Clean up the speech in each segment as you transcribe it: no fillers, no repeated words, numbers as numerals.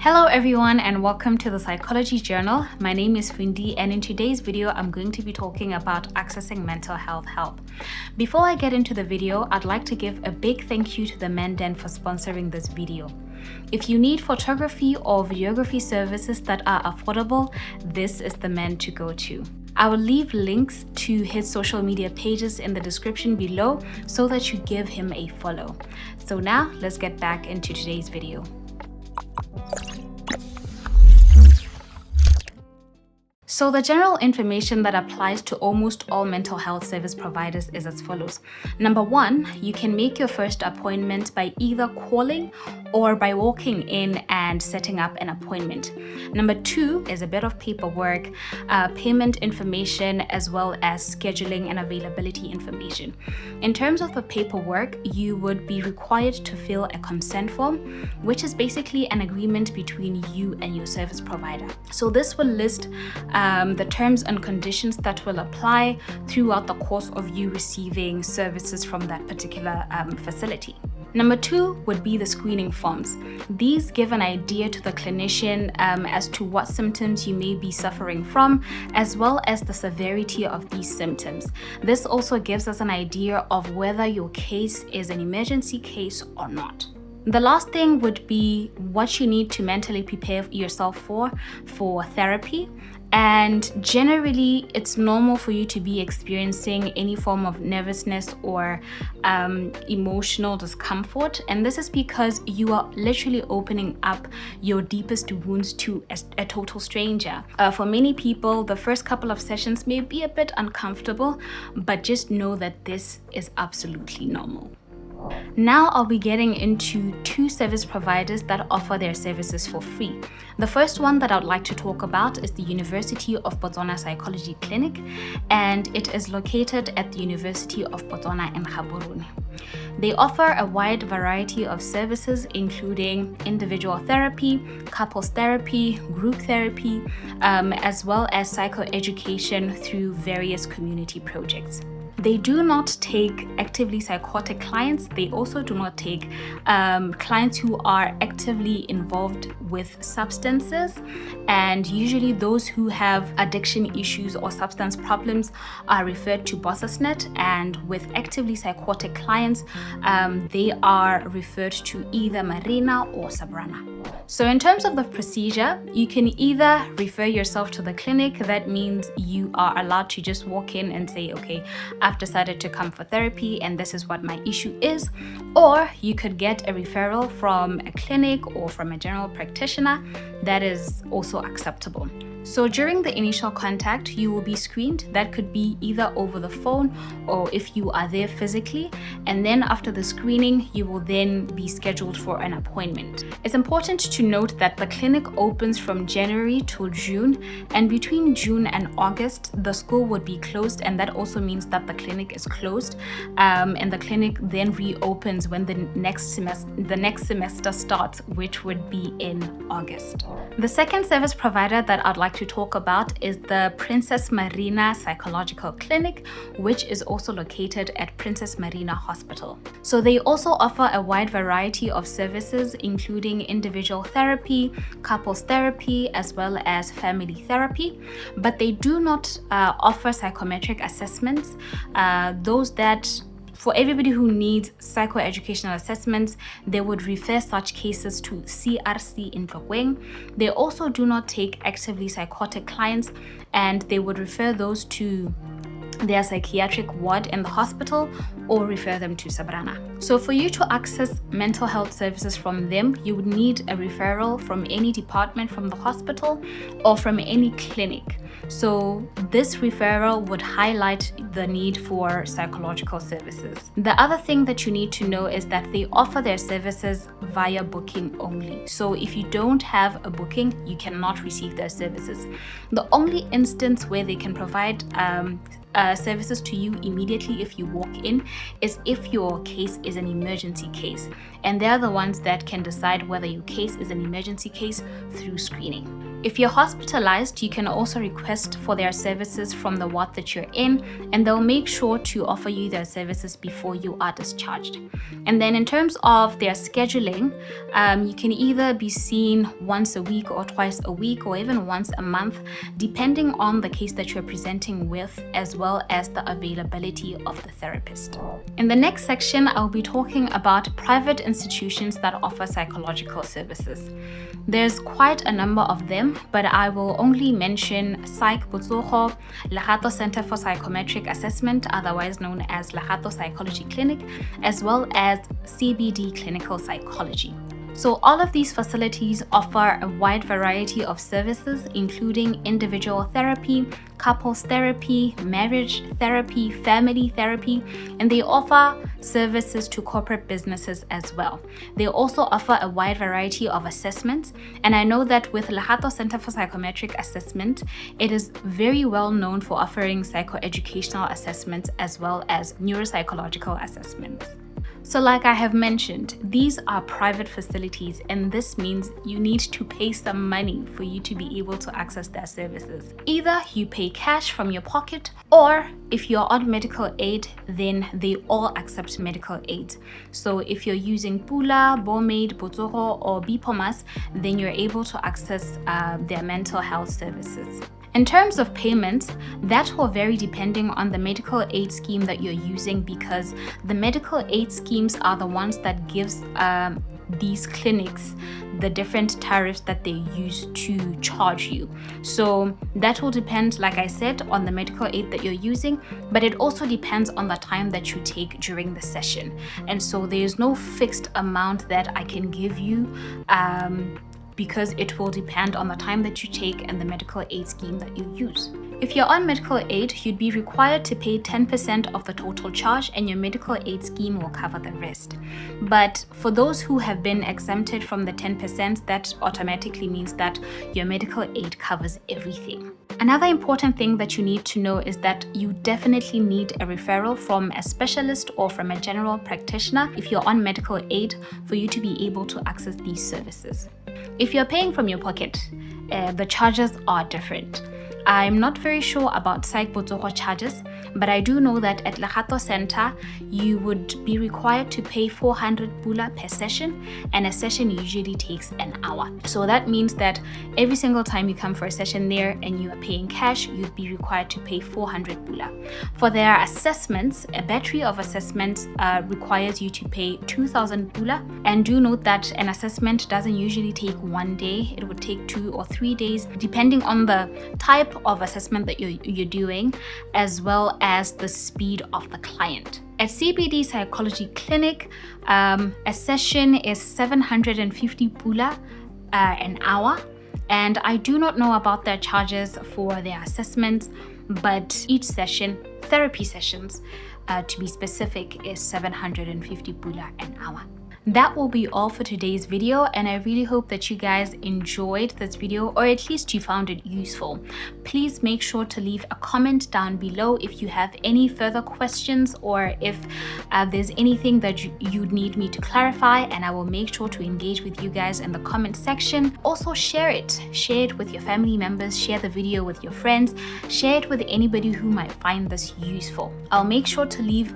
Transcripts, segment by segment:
Hello everyone and welcome to the Psychology Journal. My name is Fundi and in today's video I'm going to be talking about accessing mental health help. Before I get into the video, I'd like to give a big thank you to TheManDan for sponsoring this video. If you need photography or videography services that are affordable, this is the man to go to. I will leave links to his social media pages in the description below so that you give him a follow. So now let's get back into today's video. So the general information that applies to almost all mental health service providers is as follows. Number one, you can make your first appointment by either calling or by walking in and setting up an appointment. Number two is a bit of paperwork, payment information, as well as scheduling and availability information. In terms of the paperwork, you would be required to fill a consent form, which is basically an agreement between you and your service provider. So this will list the terms and conditions that will apply throughout the course of you receiving services from that particular facility. Number two would be the screening forms. These give an idea to the clinician as to what symptoms you may be suffering from, as well as the severity of these symptoms. This also gives us an idea of whether your case is an emergency case or not. The last thing would be what you need to mentally prepare yourself for therapy. And generally, it's normal for you to be experiencing any form of nervousness or emotional discomfort. And this is because you are literally opening up your deepest wounds to a total stranger. For many people, the first couple of sessions may be a bit uncomfortable, but just know that this is absolutely normal. Now I'll be getting into two service providers that offer their services for free. The first one that I'd like to talk about is the University of Botswana Psychology Clinic, and it is located at the University of Botswana in Gaborone. They offer a wide variety of services, including individual therapy, couples therapy, group therapy, as well as psychoeducation through various community projects. They do not take actively psychotic clients. They also do not take clients who are actively involved with substances. And usually those who have addiction issues or substance problems are referred to Botswana, and with actively psychotic clients, they are referred to either Marina or Sabrina. So in terms of the procedure, you can either refer yourself to the clinic. That means you are allowed to just walk in and say, okay, I've decided to come for therapy and this is what my issue is. Or you could get a referral from a clinic or from a general practitioner. That is also acceptable. So during the initial contact, you will be screened. That could be either over the phone or if you are there physically. And then after the screening, you will then be scheduled for an appointment. It's important to note that the clinic opens from January to June, and between June and August, the school would be closed, and that also means that the clinic is closed, and the clinic then reopens when the next semester starts, which would be in August. The second service provider that I'd like to talk about is the Princess Marina Psychological Clinic, which is also located at Princess Marina Hospital. So they also offer a wide variety of services, including individual therapy, couples therapy, as well as family therapy, but they do not offer psychometric assessments. For everybody who needs psychoeducational assessments, they would refer such cases to CRC in Tlokeng. They also do not take actively psychotic clients, and they would refer those to their psychiatric ward in the hospital or refer them to Sabrina. So for you to access mental health services from them, you would need a referral from any department from the hospital or from any clinic. So this referral would highlight the need for psychological services. The other thing that you need to know is that they offer their services via booking only. So if you don't have a booking, you cannot receive their services. The only instance where they can provide services to you immediately if you walk in is if your case is an emergency case, and they're the ones that can decide whether your case is an emergency case through screening. If you're hospitalized, you can also request for their services from the ward that you're in, and they'll make sure to offer you their services before you are discharged. And then in terms of their scheduling, you can either be seen once a week or twice a week or even once a month, depending on the case that you're presenting with, as well as the availability of the therapist. In the next section, I'll be talking about private institutions that offer psychological services. There's quite a number of them, but I will only mention Psychbotsogo, Legato Center for Psychometric Assessment, otherwise known as Legato Psychology Clinic, as well as CBD Clinical Psychology. So all of these facilities offer a wide variety of services, including individual therapy, couples therapy, marriage therapy, family therapy, and they offer services to corporate businesses as well. They also offer a wide variety of assessments, and I know that with Legato Center for Psychometric Assessment, it is very well known for offering psychoeducational assessments as well as neuropsychological assessments. So like I have mentioned, these are private facilities, and this means you need to pay some money for you to be able to access their services. Either you pay cash from your pocket, or if you're on medical aid, then they all accept medical aid. So if you're using Pula, Bomade, Botsogo, or Bipomas, then you're able to access their mental health services. In terms of payments, that will vary depending on the medical aid scheme that you're using, because the medical aid schemes are the ones that gives these clinics the different tariffs that they use to charge you. So that will depend, like I said, on the medical aid that you're using, but it also depends on the time that you take during the session. And so there's no fixed amount that I can give you, because it will depend on the time that you take and the medical aid scheme that you use. If you're on medical aid, you'd be required to pay 10% of the total charge, and your medical aid scheme will cover the rest. But for those who have been exempted from the 10%, that automatically means that your medical aid covers everything. Another important thing that you need to know is that you definitely need a referral from a specialist or from a general practitioner if you're on medical aid for you to be able to access these services. If you're paying from your pocket, the charges are different. I'm not very sure about Psychbotsogo charges, but I do know that at Legato Center, you would be required to pay 400 pula per session, and a session usually takes an hour. So that means that every single time you come for a session there and you are paying cash, you'd be required to pay 400 pula. For their assessments, a battery of assessments requires you to pay 2,000 pula. And do note that an assessment doesn't usually take one day. It would take 2 or 3 days, depending on the type of assessment that you're doing, as well as the speed of the client. At CBD Psychology Clinic, a session is 750 pula an hour, and I do not know about their charges for their assessments, but each session, therapy sessions to be specific, is 750 pula an hour. That will be all for today's video, and I really hope that you guys enjoyed this video, or at least you found it useful. Please make sure to leave a comment down below if you have any further questions, or if there's anything that you'd need me to clarify, and I will make sure to engage with you guys in the comment section. Also share it with your family members, share the video with your friends, share it with anybody who might find this useful. I'll make sure to leave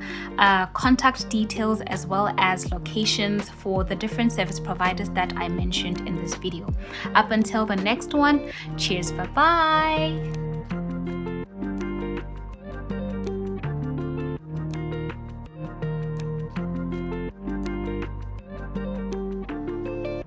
contact details as well as locations for the different service providers that I mentioned in this video. Up until the next one, cheers, bye bye.